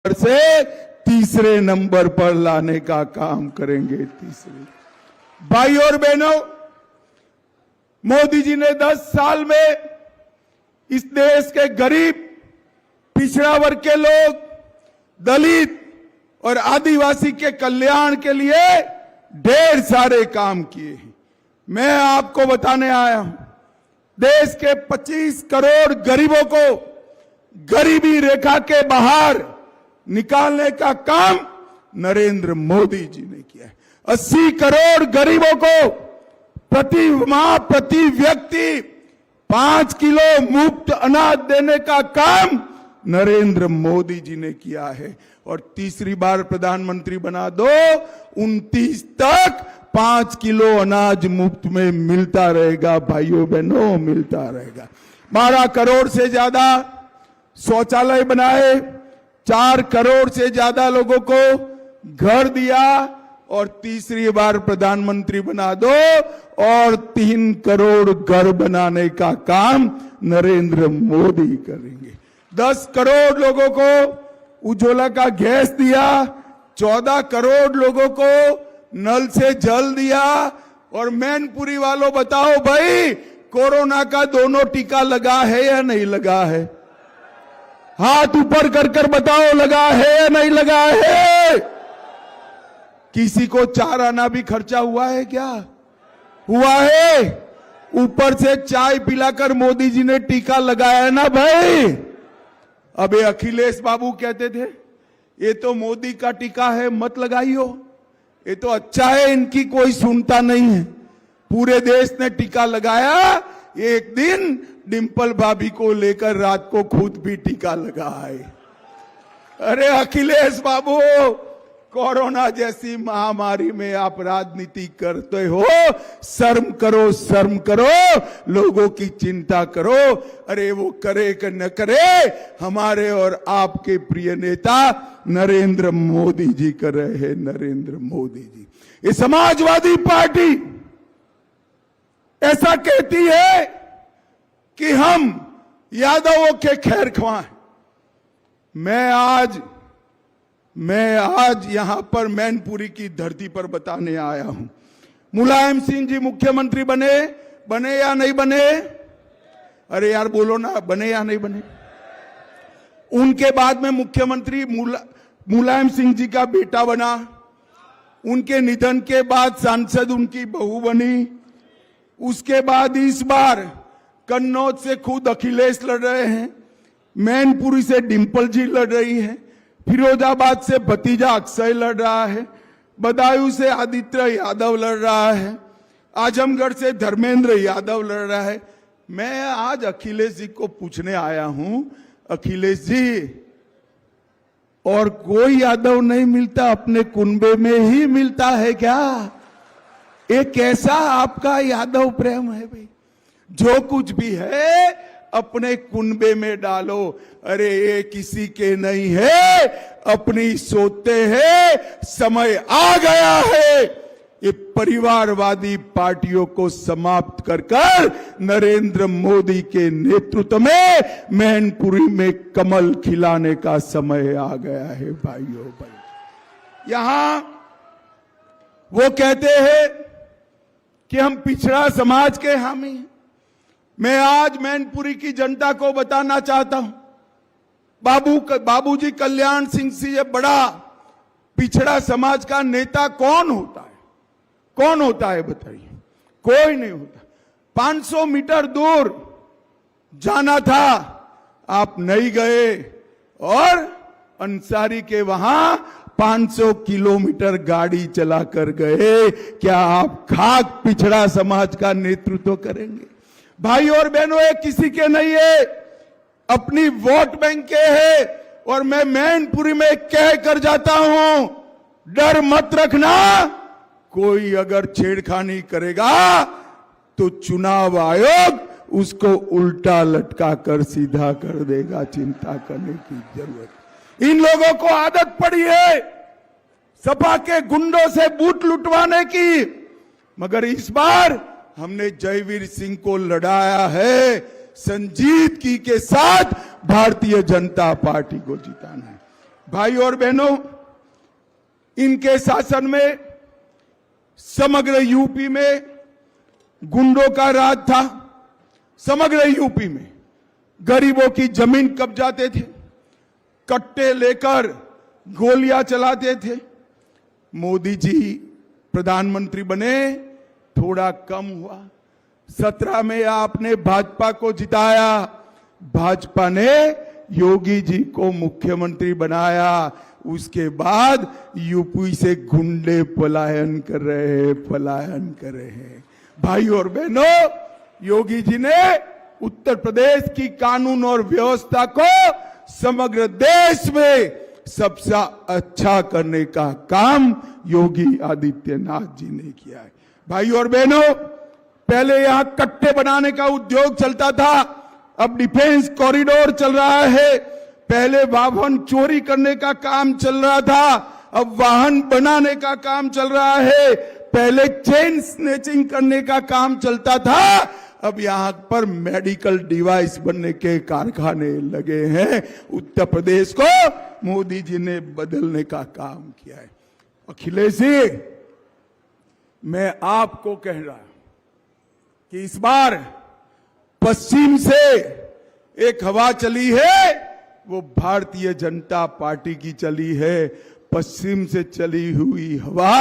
से तीसरे नंबर पर लाने का काम करेंगे। तीसरे भाई और बहनों, मोदी जी ने 10 साल में इस देश के गरीब, पिछड़ा वर्ग के लोग, दलित और आदिवासी के कल्याण के लिए ढेर सारे काम किए हैं। मैं आपको बताने आया हूं, देश के 25 करोड़ गरीबों को गरीबी रेखा के बाहर निकालने का काम नरेंद्र मोदी जी ने किया है। 80 करोड़ गरीबों को प्रति माह, प्रति व्यक्ति 5 किलो मुफ्त अनाज देने का काम नरेंद्र मोदी जी ने किया है। और तीसरी बार प्रधानमंत्री बना दो, 29 तक 5 किलो अनाज मुफ्त में मिलता रहेगा। भाइयों बहनों, मिलता रहेगा। 12 करोड़ से ज्यादा शौचालय बनाए, 4 करोड़ से ज्यादा लोगों को घर दिया और तीसरी बार प्रधानमंत्री बना दो और 3 करोड़ घर बनाने का काम नरेंद्र मोदी करेंगे। 10 करोड़ लोगों को उज्ज्वला का गैस दिया, 14 करोड़ लोगों को नल से जल दिया। और मैनपुरी वालों बताओ भाई, कोरोना का दोनों टीका लगा है या नहीं लगा है? हाथ ऊपर कर कर बताओ, लगा है या नहीं लगा है? किसी को 4 आना भी खर्चा हुआ है क्या? हुआ है? ऊपर से चाय पिलाकर मोदी जी ने टीका लगाया है ना भाई। अबे अखिलेश बाबू कहते थे ये तो मोदी का टीका है, मत लगाइयो, ये तो अच्छा है, इनकी कोई सुनता नहीं है। पूरे देश ने टीका लगाया। एक दिन डिंपल भाभी को लेकर रात को खुद भी टीका लगाए। अरे अखिलेश बाबू, कोरोना जैसी महामारी में आप राजनीति करते हो, शर्म करो, शर्म करो, लोगों की चिंता करो। अरे वो करे कि न करे, हमारे और आपके प्रिय नेता नरेंद्र मोदी जी कर रहे हैं। नरेंद्र मोदी जी, ये समाजवादी पार्टी ऐसा कहती है कि हम यादवों के खैर ख्वाह हैं। मैं आज यहां पर मैनपुरी की धरती पर बताने आया हूं, मुलायम सिंह जी मुख्यमंत्री बने या नहीं बने? अरे यार बोलो ना, बने या नहीं बने? उनके बाद में मुख्यमंत्री मुलायम सिंह जी का बेटा बना। उनके निधन के बाद सांसद उनकी बहू बनी। उसके बाद इस बार कन्नौज से खुद अखिलेश लड़ रहे हैं, मैनपुरी से डिंपल जी लड़ रही है, फिरोजाबाद से भतीजा अक्षय लड़ रहा है, बदायूं से आदित्य यादव लड़ रहा है, आजमगढ़ से धर्मेंद्र यादव लड़ रहा है। मैं आज अखिलेश जी को पूछने आया हूं, अखिलेश जी, और कोई यादव नहीं मिलता, अपने कुनबे में ही मिलता है क्या? ये कैसा आपका यादव प्रेम है भाई? जो कुछ भी है अपने कुनबे में डालो। अरे ये किसी के नहीं है, अपनी सोते हैं। समय आ गया है ये परिवारवादी पार्टियों को समाप्त कर नरेंद्र मोदी के नेतृत्व में मैनपुरी में कमल खिलाने का समय आ गया है। भाइयों भाई, यहां वो कहते हैं कि हम पिछड़ा समाज के हामी। मैं आज मैनपुरी की जनता को बताना चाहता हूं, बाबूजी कल्याण सिंह से ये बड़ा पिछड़ा समाज का नेता कौन होता है? कौन होता है बताइए? कोई नहीं होता। 500 मीटर दूर जाना था, आप नहीं गए और अंसारी के वहां 500 किलोमीटर गाड़ी चलाकर गए। क्या आप खाक पिछड़ा समाज का नेतृत्व करेंगे? भाई और बहनों, ये किसी के नहीं है, अपनी वोट बैंक के है। और मैं मैनपुरी में कह कर जाता हूं, डर मत रखना, कोई अगर छेड़खानी करेगा तो चुनाव आयोग उसको उल्टा लटका कर सीधा कर देगा। चिंता करने की जरूरत। इन लोगों को आदत पड़ी है सपा के गुंडों से बूथ लुटवाने की, मगर इस बार हमने जयवीर सिंह को लड़ाया है, संजीदगी के साथ भारतीय जनता पार्टी को जिताना है। भाई और बहनों, इनके शासन में समग्र यूपी में गुंडों का राज था। समग्र यूपी में गरीबों की जमीन कब्जाते थे, कट्टे लेकर गोलियां चलाते थे। मोदी जी प्रधानमंत्री बने, थोड़ा कम हुआ। 17 में आपने भाजपा को जिताया, भाजपा ने योगी जी को मुख्यमंत्री बनाया। उसके बाद यूपी से गुंडे पलायन कर रहे हैं। भाई और बहनों, योगी जी ने उत्तर प्रदेश की कानून और व्यवस्था को समग्र देश में सबसे अच्छा करने का काम योगी आदित्यनाथ जी ने किया है। भाई और बहनों, पहले यहां कट्टे बनाने का उद्योग चलता था, अब डिफेंस कॉरिडोर चल रहा है। पहले वाहन चोरी करने का काम चल रहा था, अब वाहन बनाने का काम चल रहा है। पहले चेन स्नेचिंग करने का काम चलता था, अब यहां पर मेडिकल डिवाइस बनने के कारखाने लगे हैं। उत्तर प्रदेश को मोदी जी ने बदलने का काम किया है। अखिलेश जी, मैं आपको कह रहा हूं कि इस बार पश्चिम से एक हवा चली है, वो भारतीय जनता पार्टी की चली है। पश्चिम से चली हुई हवा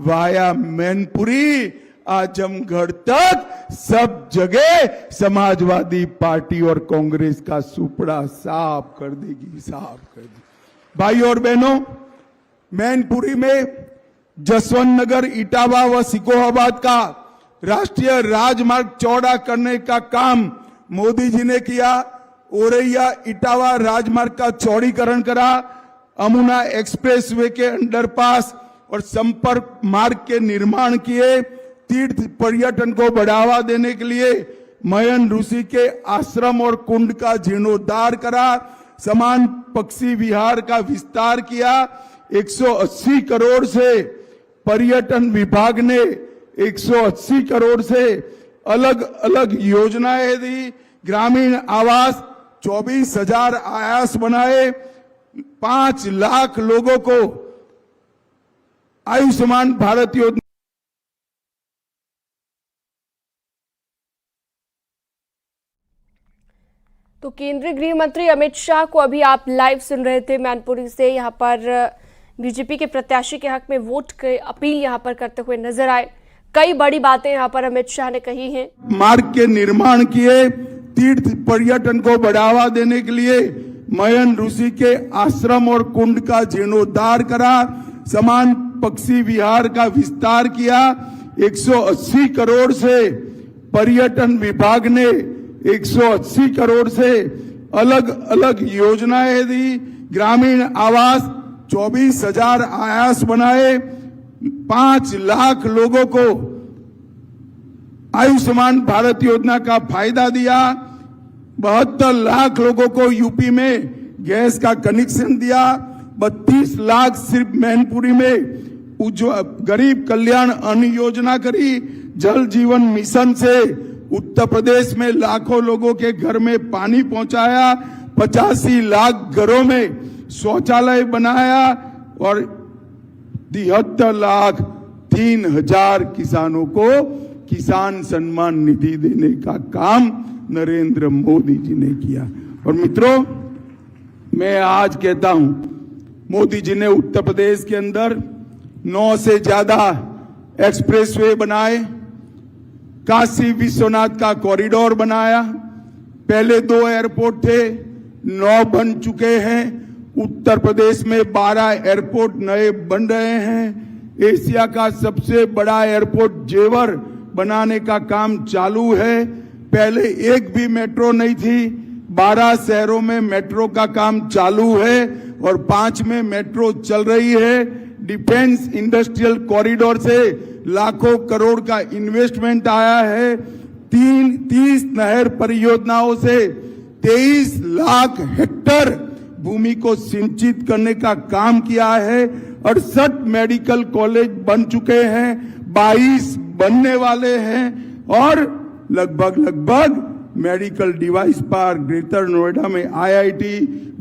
वाया मैनपुरी आजमगढ़ तक सब जगह समाजवादी पार्टी और कांग्रेस का सुपड़ा साफ कर देगी। भाई और बहनों, मैनपुरी में जसवंत नगर, इटावा व सिकोहाबाद का राष्ट्रीय राजमार्ग चौड़ा करने का काम मोदी जी ने किया। औरैया इटावा राजमार्ग का चौड़ीकरण करा, अमुना एक्सप्रेसवे के अंडरपास और संपर्क मार्ग के निर्माण किए। तीर्थ पर्यटन को बढ़ावा देने के लिए मयन ऋषि के आश्रम और कुंड का जीर्णोद्धार करा। समान पक्षी विहार का विस्तार किया। 180 करोड़ से पर्यटन विभाग ने 180 करोड़ से अलग अलग योजनाएं दी। ग्रामीण आवास 24,000 आवास बनाए। 5 लाख लोगों को आयुष्मान भारत योजना। तो केंद्रीय गृह मंत्री अमित शाह को अभी आप लाइव सुन रहे थे मैनपुरी से। यहाँ पर बीजेपी के प्रत्याशी के हक में वोट की अपील यहाँ पर करते हुए नजर आए। कई बड़ी बातें यहाँ पर अमित शाह ने कही हैं। मार्ग के निर्माण किए, तीर्थ पर्यटन को बढ़ावा देने के लिए मयन ऋषि के आश्रम और कुंड का जीर्णोद्धार करा। समान पक्षी विहार का विस्तार किया। 180 करोड़ से पर्यटन विभाग ने 180 करोड़ से अलग अलग योजनाएं दी। ग्रामीण आवास 24,000 आवास बनाए। 5 लाख लोगों को आयुष्मान भारत योजना का फायदा दिया। 72 लाख लोगों को यूपी में गैस का कनेक्शन दिया। 32 लाख सिर्फ मैनपुरी में गरीब कल्याण अन्न योजना करी। जल जीवन मिशन से उत्तर प्रदेश में लाखों लोगों के घर में पानी पहुंचाया। 85 लाख घरों में शौचालय बनाया और 73 लाख 3,000 किसानों को किसान सम्मान निधि देने का काम नरेंद्र मोदी जी ने किया। और मित्रों, मैं आज कहता हूं, मोदी जी ने उत्तर प्रदेश के अंदर 9 से ज्यादा एक्सप्रेसवे बनाए। काशी विश्वनाथ का कॉरिडोर बनाया। पहले 2 एयरपोर्ट थे, 9 बन चुके हैं। उत्तर प्रदेश में 12 एयरपोर्ट नए बन रहे हैं। एशिया का सबसे बड़ा एयरपोर्ट जेवर बनाने का काम चालू है। पहले एक भी मेट्रो नहीं थी, 12 शहरों में मेट्रो का काम चालू है और 5 में मेट्रो चल रही है। डिफेंस इंडस्ट्रियल कॉरिडोर से लाखों करोड़ का इन्वेस्टमेंट आया है। 30 नहर परियोजनाओं से 23 लाख हेक्टेयर भूमि को सिंचित करने का काम किया है। 68 मेडिकल कॉलेज बन चुके हैं, 22 बनने वाले हैं और लगभग medical device park greater Noida में IIT,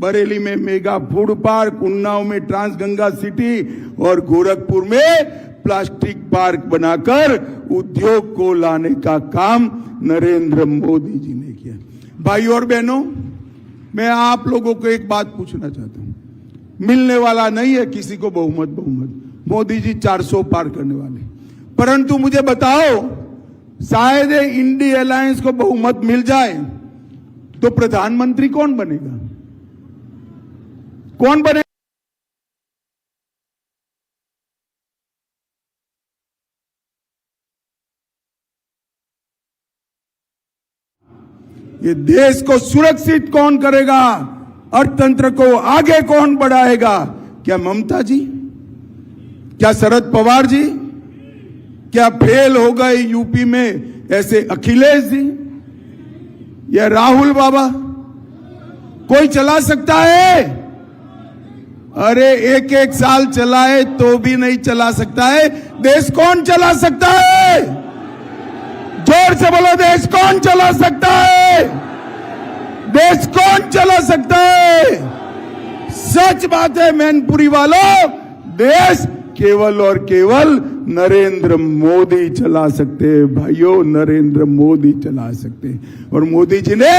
बरेली में मेगा फूड पार्क, उन्नाव में ट्रांसगंगा सिटी और गोरखपुर में प्लास्टिक पार्क बनाकर उद्योग को लाने का काम नरेंद्र मोदी जी ने किया। भाइयों और बहनों, मैं आप लोगों को एक बात पूछना चाहता हूं। मिलने वाला नहीं है किसी को बहुमत। मोदी जी 400 पार करने वाले, परंतु मुझे बताओ, शायद इंडिया अलायंस को बहुमत मिल जाए तो प्रधानमंत्री कौन बनेगा? कौन बनेगा? ये देश को सुरक्षित कौन करेगा? अर्थतंत्र को आगे कौन बढ़ाएगा? क्या ममता जी? क्या शरद पवार जी? क्या फेल हो गए यूपी में ऐसे अखिलेश जी या राहुल बाबा? कोई चला सकता है? अरे एक एक साल चलाए तो भी नहीं चला सकता है। देश कौन चला सकता है? जोर से बोलो, देश कौन चला सकता है? देश कौन चला सकता है? सच बात है मैनपुरी वालों, देश केवल और केवल नरेंद्र मोदी चला सकते हैं। भाइयों, नरेंद्र मोदी चला सकते हैं। और मोदी जी ने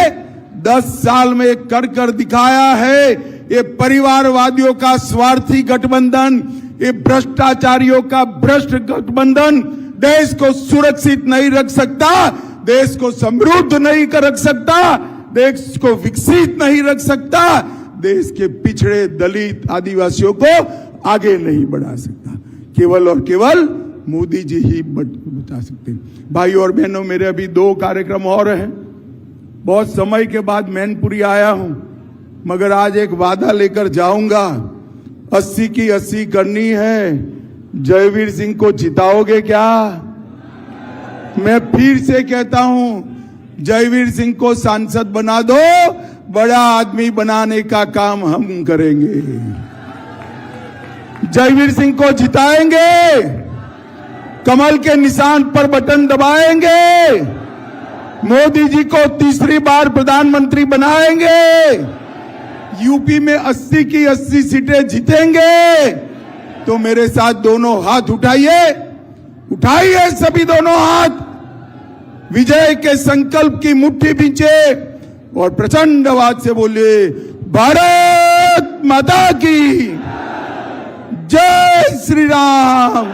10 साल में कर दिखाया है। ये परिवारवादियों का स्वार्थी गठबंधन, ये भ्रष्टाचारियों का भ्रष्ट गठबंधन देश को सुरक्षित नहीं रख सकता, देश को समृद्ध नहीं कर रख सकता, देश को विकसित नहीं रख सकता, देश के पिछड़े दलित आदिवासियों को आगे नहीं बढ़ा सकता। केवल और केवल मोदी जी ही बचा सकते हैं। भाइयों और बहनों, मेरे अभी 2 कार्यक्रम और हैं। बहुत समय के बाद मैनपुरी आया हूं, मगर आज एक वादा लेकर जाऊंगा। 80 की 80 करनी है। जयवीर सिंह को जिताओगे क्या? मैं फिर से कहता हूं, जयवीर सिंह को सांसद बना दो, बड़ा आदमी बनाने का काम हम करेंगे। जयवीर सिंह को जिताएंगे, कमल के निशान पर बटन दबाएंगे, मोदी जी को तीसरी बार प्रधानमंत्री बनाएंगे, यूपी में 80 की 80 सीटें जीतेंगे। तो मेरे साथ दोनों हाथ उठाइए, उठाइए सभी दोनों हाथ, विजय के संकल्प की मुट्ठी भींचे और प्रचंड आवाज से बोलिए, भारत माता की जय श्री राम,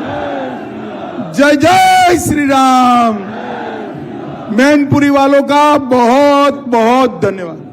जय जय श्री राम। मैनपुरी वालों का बहुत बहुत धन्यवाद।